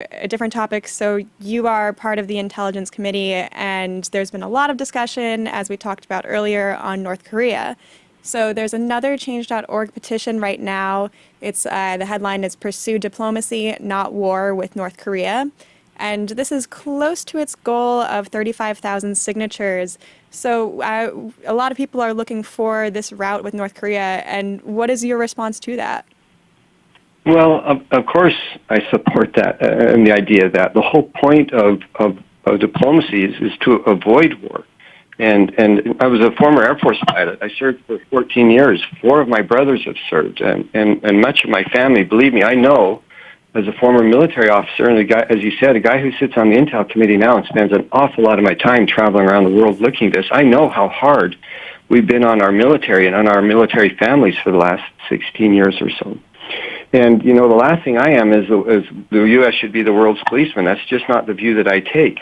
a different topic. So you are part of the Intelligence Committee, and there's been a lot of discussion, as we talked about earlier, on North Korea. So there's another Change.org petition right now. It's the headline is "Pursue Diplomacy, Not War with North Korea." And this is close to its goal of 35,000 signatures. So a lot of people are looking for this route with North Korea. And what is your response to that? Well, of course, I support that and the idea that the whole point of diplomacy is to avoid war. And I was a former Air Force pilot. I served for 14 years. 4 of my brothers have served, and much of my family. Believe me, I know, as a former military officer, and a guy, as you said, a guy who sits on the Intel Committee now and spends an awful lot of my time traveling around the world looking at this. I know how hard we've been on our military and on our military families for the last 16 years or so. And, you know, the last thing I am is the U.S. should be the world's policeman. That's just not the view that I take.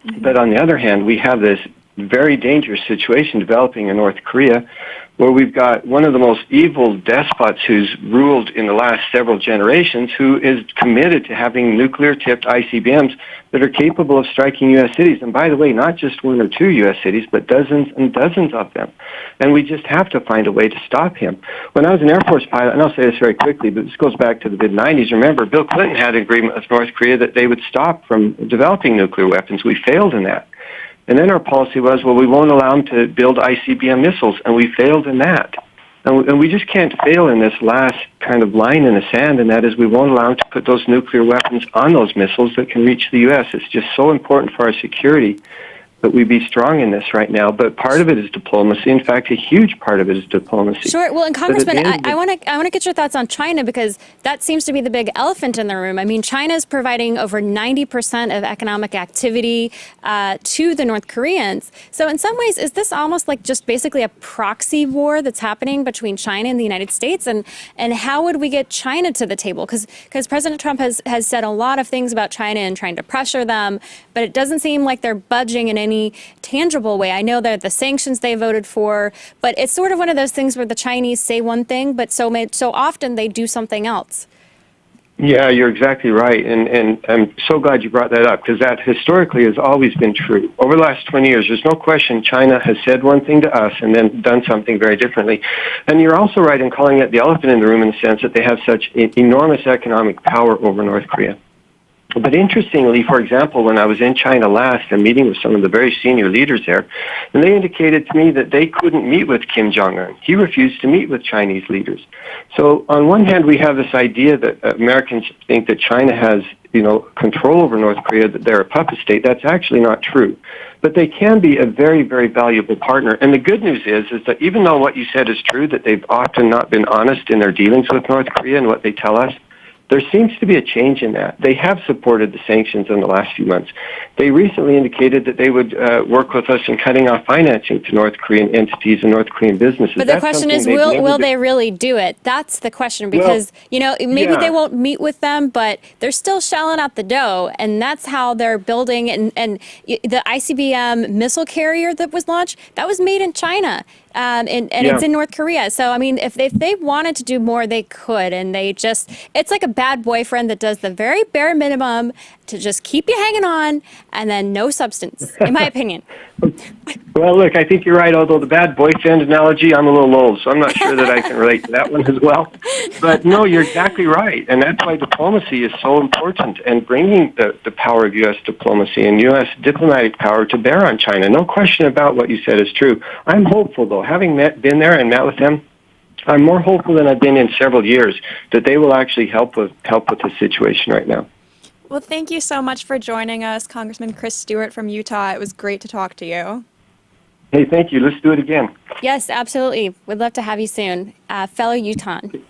Mm-hmm. But on the other hand, we have this very dangerous situation developing in North Korea, where we've got one of the most evil despots who's ruled in the last several generations, who is committed to having nuclear-tipped ICBMs that are capable of striking U.S. cities. And by the way, not just 1 or 2 U.S. cities, but dozens and dozens of them. And we just have to find a way to stop him. When I was an Air Force pilot, and I'll say this very quickly, but this goes back to the mid-'90s, remember, Bill Clinton had an agreement with North Korea that they would stop from developing nuclear weapons. We failed in that. And then our policy was, well, we won't allow them to build ICBM missiles, and we failed in that. And we just can't fail in this last kind of line in the sand, and that is we won't allow them to put those nuclear weapons on those missiles that can reach the U.S. It's just so important for our security that we be strong in this right now. But part of it is diplomacy. In fact, a huge part of it is diplomacy. Sure. Well, and Congressman, I want to get your thoughts on China, because that seems to be the big elephant in the room. I mean, China is providing over 90% of economic activity to the North Koreans. So in some ways, is this almost like just basically a proxy war that's happening between China and the United States? And how would we get China to the table? Because President Trump has said a lot of things about China and trying to pressure them, but it doesn't seem like they're budging in any tangible way. I know that the sanctions they voted for, but it's sort of one of those things where the Chinese say one thing, but so often they do something else. Yeah, you're exactly right, and I'm so glad you brought that up, because that historically has always been true. Over the last 20 years, there's no question China has said one thing to us and then done something very differently. And you're also right in calling it the elephant in the room in the sense that they have such enormous economic power over North Korea. But interestingly, for example, when I was in China last and meeting with some of the very senior leaders there, and they indicated to me that they couldn't meet with Kim Jong-un. He refused to meet with Chinese leaders. So on one hand, we have this idea that Americans think that China has, control over North Korea, that they're a puppet state. That's actually not true. But they can be a very, very valuable partner. And the good news is that even though what you said is true, that they've often not been honest in their dealings with North Korea and what they tell us, there seems to be a change in that. They have supported the sanctions in the last few months. They recently indicated that they would work with us in cutting off financing to North Korean entities and North Korean businesses. But the question is, will they really do it? That's the question, because, maybe they won't meet with them, but they're still shelling out the dough, and that's how they're building. And the ICBM missile carrier that was launched, that was made in China. And it's in North Korea. So, I mean, if they wanted to do more, they could. And it's like a bad boyfriend that does the very bare minimum to just keep you hanging on, and then no substance, in my opinion. Well, look, I think you're right, although the bad boyfriend analogy, I'm a little old, so I'm not sure that I can relate to that one as well. But no, you're exactly right. And that's why diplomacy is so important, and bringing the power of U.S. diplomacy and U.S. diplomatic power to bear on China. No question about what you said is true. I'm hopeful, though, having been there and met with them, I'm more hopeful than I've been in several years that they will actually help with the situation right now. Well, thank you so much for joining us, Congressman Chris Stewart from Utah. It was great to talk to you. Hey, thank you. Let's do it again. Yes, absolutely. We'd love to have you soon. Fellow Utahn.